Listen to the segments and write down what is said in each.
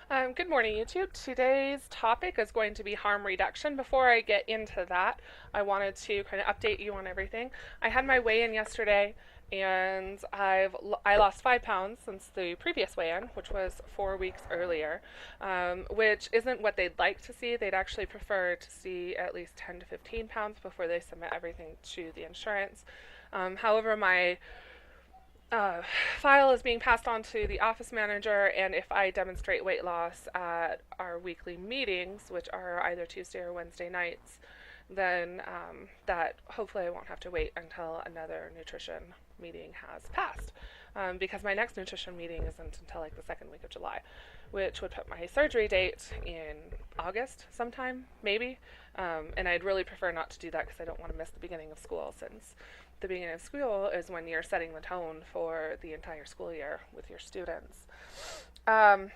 Good morning, YouTube. Today's topic is going to be harm reduction. Before I get into that, I wanted to kind of update you on everything. I had my weigh-in yesterday, and I lost 5 pounds since the previous weigh-in, which was 4 weeks earlier, which isn't what they'd like to see. They'd actually prefer to see at least 10 to 15 pounds before they submit everything to the insurance. However, my uh, file is being passed on to the office manager, and if I demonstrate weight loss at our weekly meetings, which are either Tuesday or Wednesday nights, then that hopefully I won't have to wait until another nutrition meeting has passed. Because my next nutrition meeting isn't until like the second week of July, which would put my surgery date in August sometime, maybe. And I'd really prefer not to do that because I don't want to miss the beginning of school, since the beginning of school is when you're setting the tone for the entire school year with your students. Um,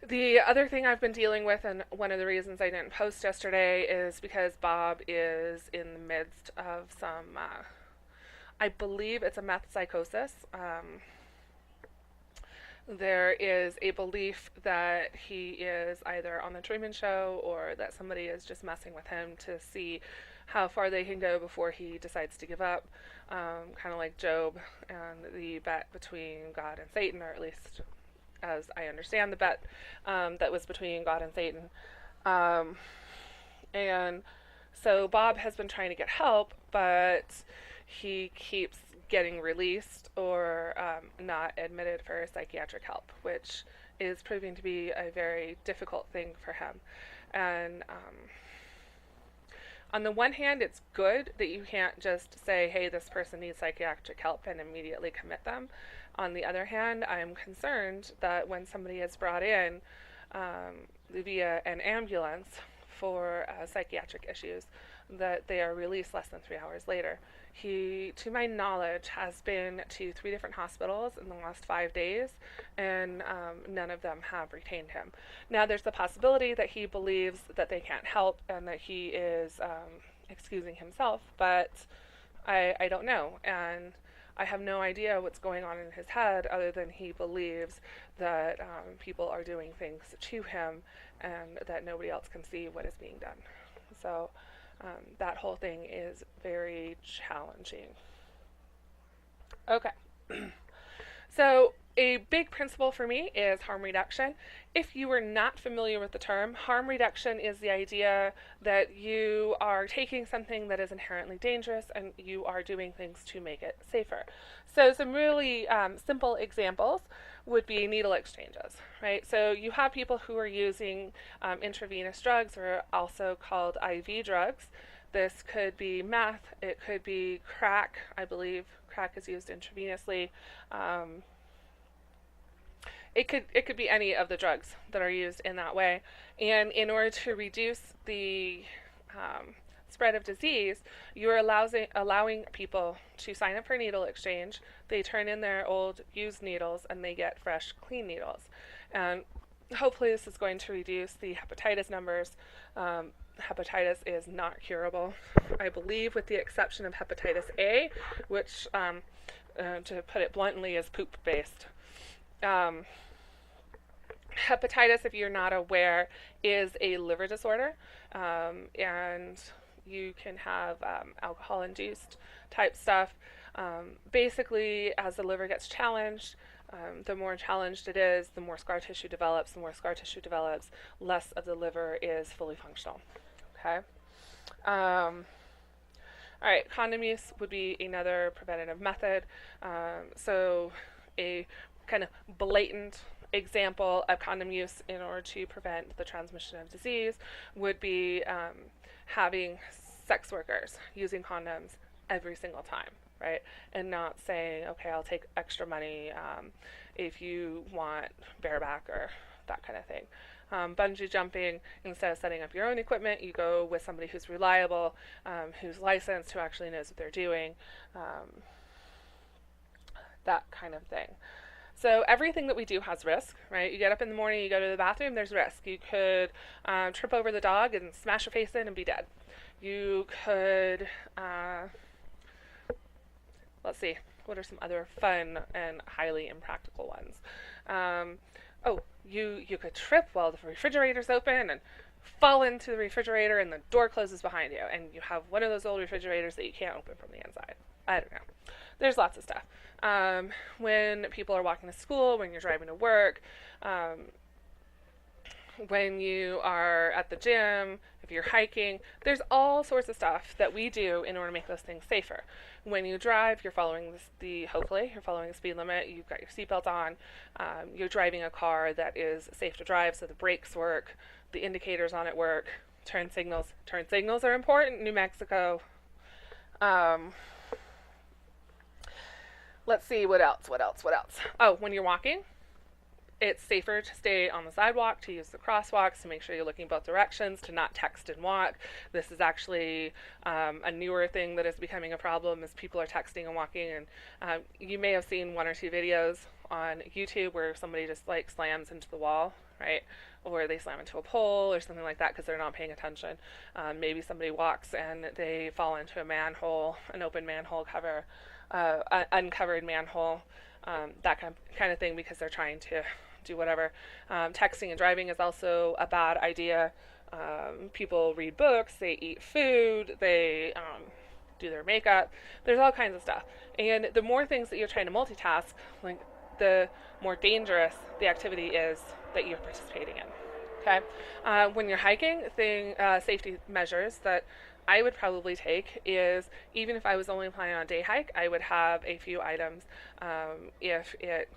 the other thing I've been dealing with, and one of the reasons I didn't post yesterday, is because Bob is in the midst of some, I believe it's a meth psychosis. There is a belief that he is either on the Truman Show or that somebody is just messing with him to see how far they can go before he decides to give up. Kind of like Job and the bet between God and Satan, or at least as I understand the bet that was between God and Satan. Um, and so Bob has been trying to get help, but he keeps getting released or not admitted for psychiatric help, which is proving to be a very difficult thing for him. And on the one hand, it's good that you can't just say, hey, this person needs psychiatric help and immediately commit them. On the other hand, I'm concerned that when somebody is brought in via an ambulance for psychiatric issues, that they are released less than 3 hours later. He, to my knowledge, has been to 3 different hospitals in the last 5 days, and none of them have retained him. Now, there's the possibility that he believes that they can't help and that he is excusing himself, but I don't know. And I have no idea what's going on in his head other than he believes that people are doing things to him and that nobody else can see what is being done. So that whole thing is very challenging. Okay. So, a big principle for me is harm reduction. If you are not familiar with the term, harm reduction is the idea that you are taking something that is inherently dangerous and you are doing things to make it safer. So, some really simple examples would be needle exchanges, right? So, you have people who are using intravenous drugs, or also called IV drugs. This could be meth, it could be crack. I believe crack is used intravenously. Um, it could be any of the drugs that are used in that way. And in order to reduce the spread of disease, you're allowing people to sign up for needle exchange. They turn in their old used needles and they get fresh, clean needles. And hopefully, this is going to reduce the hepatitis numbers. Hepatitis is not curable, I believe, with the exception of hepatitis A, which, to put it bluntly, is poop based. Um, Hepatitis, if you're not aware, is a liver disorder, and you can have alcohol induced type stuff. Basically, as the liver gets challenged, the more challenged it is, the more scar tissue develops. The more scar tissue develops, less of the liver is fully functional. Okay. All right, condom use would be another preventative method. So, a kind of blatant example of condom use in order to prevent the transmission of disease would be having sex workers using condoms every single time, right? And not saying, okay, I'll take extra money if you want bareback or that kind of thing. Bungee jumping, instead of setting up your own equipment, you go with somebody who's reliable, who's licensed, who actually knows what they're doing, that kind of thing. So everything that we do has risk, right? You get up in the morning, you go to the bathroom, there's risk. You could trip over the dog and smash your face in and be dead. You could, let's see, what are some other fun and highly impractical ones? Oh, you could trip while the refrigerator's open and fall into the refrigerator and the door closes behind you, and you have one of those old refrigerators that you can't open from the inside. I don't know. There's lots of stuff. When people are walking to school, when you're driving to work, when you are at the gym, if you're hiking, there's all sorts of stuff that we do in order to make those things safer. When you drive, you're following hopefully, you're following the speed limit, you've got your seatbelt on, you're driving a car that is safe to drive, so the brakes work, the indicators on it work, turn signals. Turn signals are important in New Mexico. Let's see, what else? Oh, when you're walking, it's safer to stay on the sidewalk, to use the crosswalks, to make sure you're looking both directions, to not text and walk. This is actually a newer thing that is becoming a problem, is people are texting and walking. And you may have seen one or two videos on YouTube where somebody just like slams into the wall, right? Or they slam into a pole or something like that because they're not paying attention. Maybe somebody walks and they fall into a manhole, an open manhole cover, uncovered manhole, that kind of thing, because they're trying to do whatever. Texting and driving is also a bad idea. People read books, they eat food, they do their makeup. There's all kinds of stuff. And the more things that you're trying to multitask, like, the more dangerous the activity is that you're participating in. Okay? When you're hiking, safety measures that I would probably take is, even if I was only planning on a day hike, I would have a few items. If it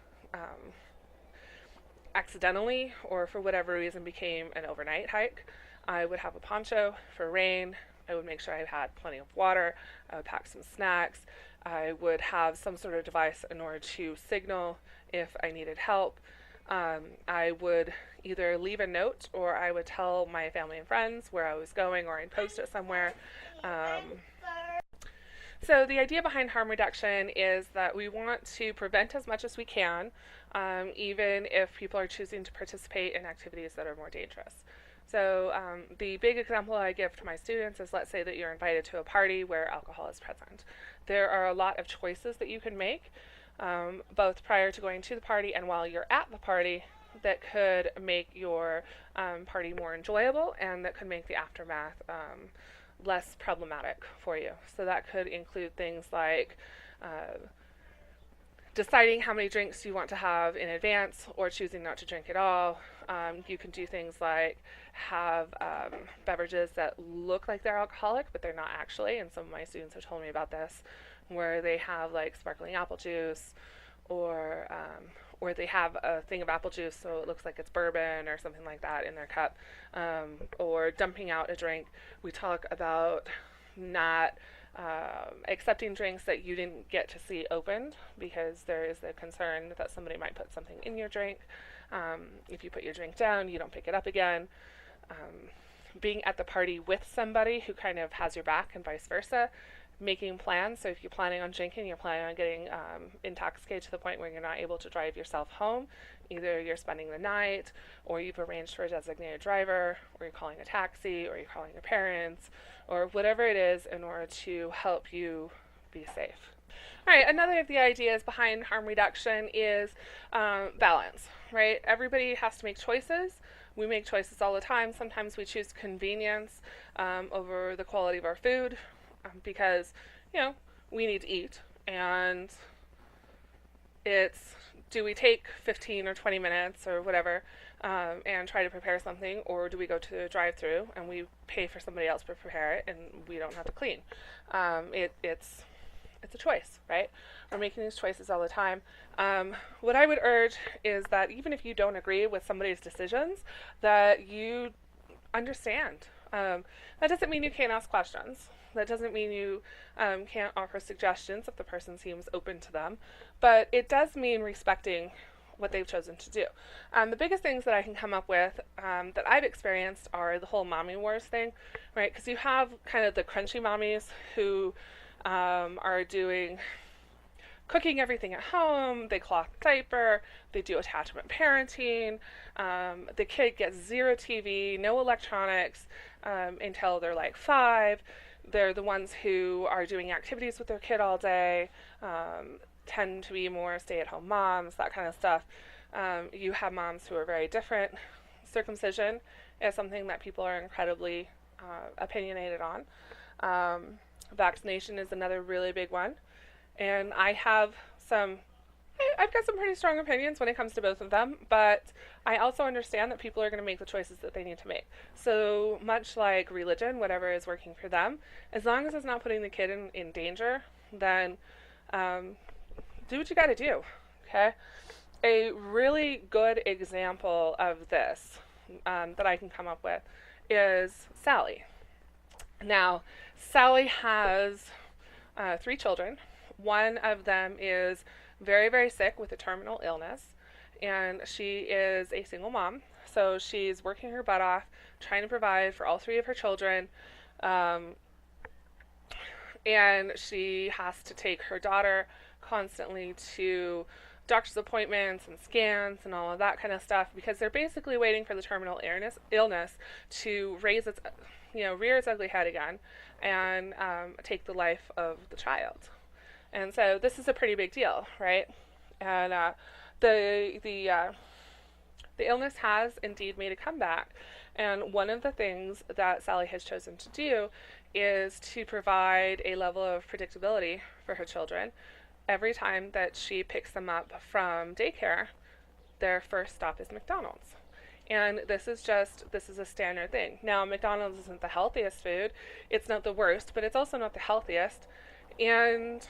accidentally or for whatever reason became an overnight hike, I would have a poncho for rain. I would make sure I had plenty of water. I would pack some snacks. I would have some sort of device in order to signal if I needed help. I would either leave a note, or I would tell my family and friends where I was going, or I'd post it somewhere. So the idea behind harm reduction is that we want to prevent as much as we can, even if people are choosing to participate in activities that are more dangerous. So the big example I give to my students is, let's say that you're invited to a party where alcohol is present. There are a lot of choices that you can make, both prior to going to the party and while you're at the party, that could make your party more enjoyable, and that could make the aftermath less problematic for you. So that could include things like deciding how many drinks you want to have in advance, or choosing not to drink at all. You can do things like have beverages that look like they're alcoholic, but they're not actually, and some of my students have told me about this, where they have like sparkling apple juice, or they have a thing of apple juice so it looks like it's bourbon or something like that in their cup, or dumping out a drink. We talk about not accepting drinks that you didn't get to see opened, because there is the concern that somebody might put something in your drink. If you put your drink down, you don't pick it up again. Being at the party with somebody who kind of has your back, and vice versa. Making plans. So if you're planning on drinking, you're planning on getting intoxicated to the point where you're not able to drive yourself home. Either you're spending the night, or you've arranged for a designated driver, or you're calling a taxi, or you're calling your parents, or whatever it is in order to help you be safe. All right, another of the ideas behind harm reduction is balance, right? Everybody has to make choices. We make choices all the time. Sometimes we choose convenience over the quality of our food, because, we need to eat, and it's, do we take 15 or 20 minutes or whatever and try to prepare something, or do we go to the drive-thru and we pay for somebody else to prepare it and we don't have to clean? It's a choice, right? We're making these choices all the time. What I would urge is that even if you don't agree with somebody's decisions, that you understand. That doesn't mean you can't ask questions. That doesn't mean you can't offer suggestions if the person seems open to them, but it does mean respecting what they've chosen to do. The biggest things that I can come up with that I've experienced are the whole mommy wars thing, right? Because you have kind of the crunchy mommies who are doing cooking everything at home, they cloth diaper, they do attachment parenting, the kid gets zero TV, no electronics until they're like 5. They're the ones who are doing activities with their kid all day, tend to be more stay-at-home moms, that kind of stuff. You have moms who are very different. Circumcision is something that people are incredibly opinionated on. Vaccination is another really big one. And I've got some pretty strong opinions when it comes to both of them, but I also understand that people are going to make the choices that they need to make. So much like religion, whatever is working for them, as long as it's not putting the kid in danger, then do what you got to do. Okay? A really good example of this that I can come up with is Sally. Now, Sally has 3 children. One of them is very, very sick with a terminal illness, and she is a single mom. So she's working her butt off, trying to provide for all 3 of her children, um, and she has to take her daughter constantly to doctor's appointments and scans and all of that kind of stuff because they're basically waiting for the terminal illness to rear its ugly head again and take the life of the child. And so this is a pretty big deal, right? And the illness has indeed made a comeback. And one of the things that Sally has chosen to do is to provide a level of predictability for her children. Every time that she picks them up from daycare, their first stop is McDonald's. And this is a standard thing. Now, McDonald's isn't the healthiest food. It's not the worst, but it's also not the healthiest. And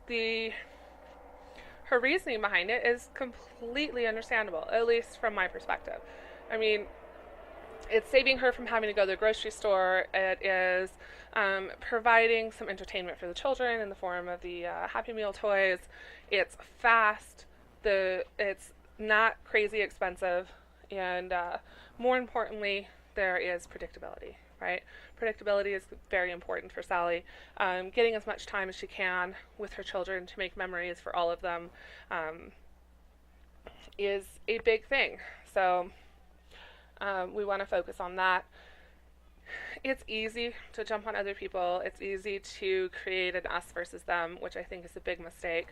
her reasoning behind it is completely understandable, at least from my perspective. I mean, it's saving her from having to go to the grocery store. It is providing some entertainment for the children in the form of the Happy Meal toys. It's fast. It's not crazy expensive. And more importantly, there is predictability, right? Predictability is very important for Sally. Getting as much time as she can with her children to make memories for all of them is a big thing. So we want to focus on that. It's easy to jump on other people. It's easy to create an us versus them, which I think is a big mistake.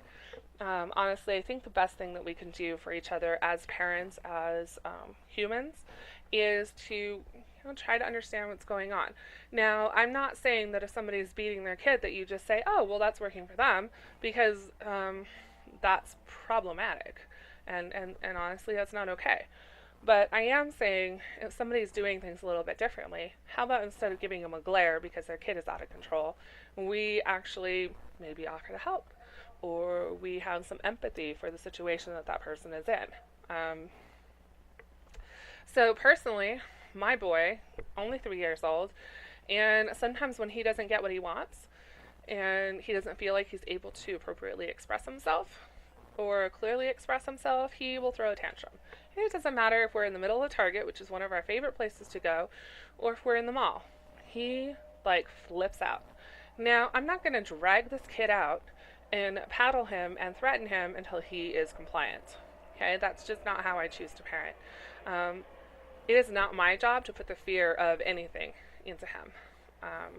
Honestly, I think the best thing that we can do for each other as parents, as humans, is to try to understand what's going on. Now, I'm not saying that if somebody's beating their kid that you just say, oh, well, that's working for them, because that's problematic. And honestly, that's not okay. But I am saying if somebody's doing things a little bit differently, how about instead of giving them a glare because their kid is out of control, we actually maybe offer to help, or we have some empathy for the situation that person is in. So personally, my boy, only 3 years old, and sometimes when he doesn't get what he wants and he doesn't feel like he's able to appropriately express himself or clearly express himself, he will throw a tantrum. And it doesn't matter if we're in the middle of Target, which is one of our favorite places to go, or if we're in the mall. He flips out. Now, I'm not going to drag this kid out and paddle him and threaten him until he is compliant. Okay, that's just not how I choose to parent. It is not my job to put the fear of anything into him.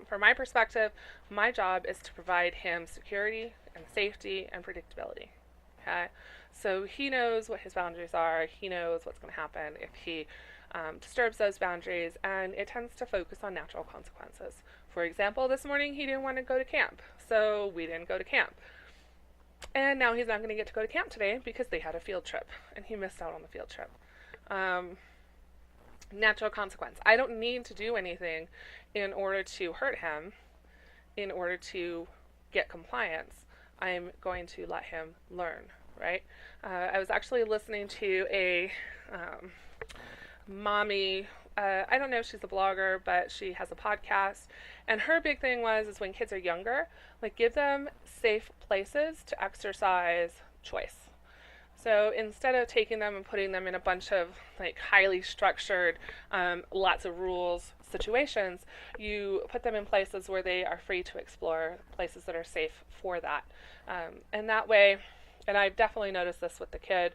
From my perspective, my job is to provide him security and safety and predictability. Okay, so he knows what his boundaries are. He knows what's going to happen if he disturbs those boundaries, and it tends to focus on natural consequences. For example, this morning he didn't want to go to camp, so we didn't go to camp. And now he's not going to get to go to camp today because they had a field trip, and he missed out on the field trip. Natural consequence. I don't need to do anything in order to hurt him, in order to get compliance. I'm going to let him learn, right? I was actually listening to a mommy, I don't know if she's a blogger, but she has a podcast, and her big thing is when kids are younger, give them safe places to exercise choice. So instead of taking them and putting them in a bunch of highly structured, lots of rules situations, you put them in places where they are free to explore, places that are safe for that. And that way, and I've definitely noticed this with the kid,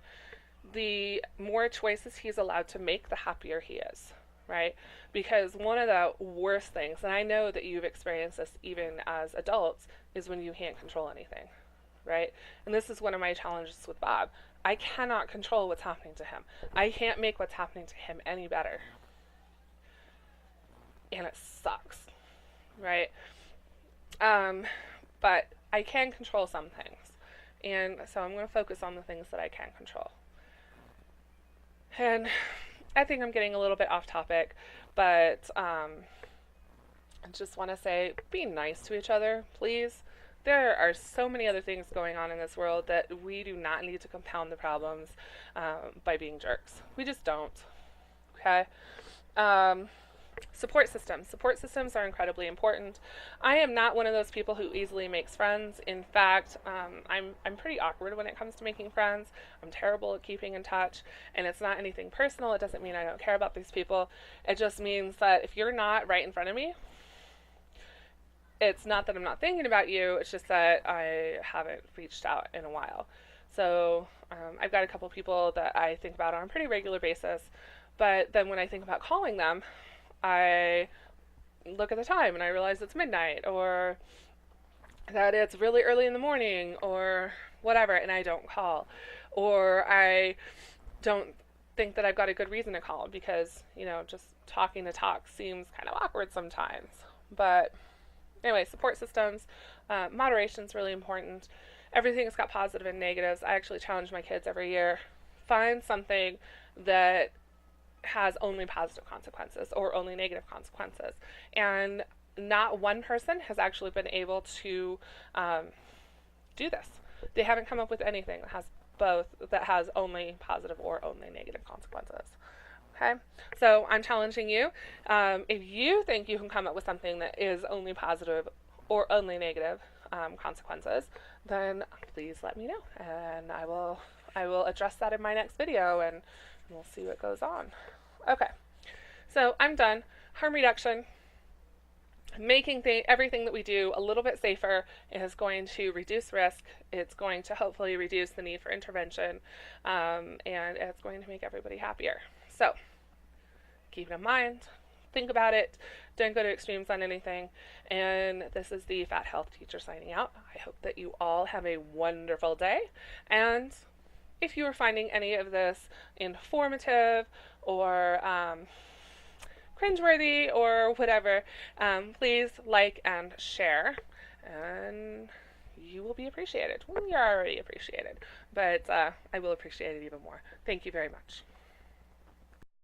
the more choices he's allowed to make, the happier he is, right? Because one of the worst things, and I know that you've experienced this even as adults, is when you can't control anything, right? And this is one of my challenges with Bob. I cannot control what's happening to him. I can't make what's happening to him any better. And it sucks, right? Um, but I can control some things. And so I'm going to focus on the things that I can control. And I think I'm getting a little bit off topic, but I just want to say be nice to each other, please. There are so many other things going on in this world that we do not need to compound the problems by being jerks. We just don't. Okay? Um, Support systems. Support systems are incredibly important. I am not one of those people who easily makes friends. In fact, I'm pretty awkward when it comes to making friends. I'm terrible at keeping in touch, and it's not anything personal. It doesn't mean I don't care about these people. It just means that if you're not right in front of me, it's not that I'm not thinking about you. It's just that I haven't reached out in a while. So I've got a couple people that I think about on a pretty regular basis. But then when I think about calling them, I look at the time and I realize it's midnight, or that it's really early in the morning, or whatever, and I don't call. Or I don't think that I've got a good reason to call because, just talking to talk seems kind of awkward sometimes. But anyway, support systems, moderation is really important. Everything's got positive and negatives. I actually challenge my kids every year. Find something that has only positive consequences or only negative consequences. And not one person has actually been able to do this. They haven't come up with anything that has both, that has only positive or only negative consequences. Okay, so I'm challenging you. If you think you can come up with something that is only positive or only negative consequences, then please let me know, and I will address that in my next video, and we'll see what goes on. Okay, so I'm done. Harm reduction. Making everything that we do a little bit safer is going to reduce risk. It's going to hopefully reduce the need for intervention, and it's going to make everybody happier. So keep it in mind. Think about it. Don't go to extremes on anything. And this is the Fat Health Teacher signing out. I hope that you all have a wonderful day. And if you are finding any of this informative or cringeworthy or whatever, please like and share, and you will be appreciated. We are already appreciated, but I will appreciate it even more. Thank you very much.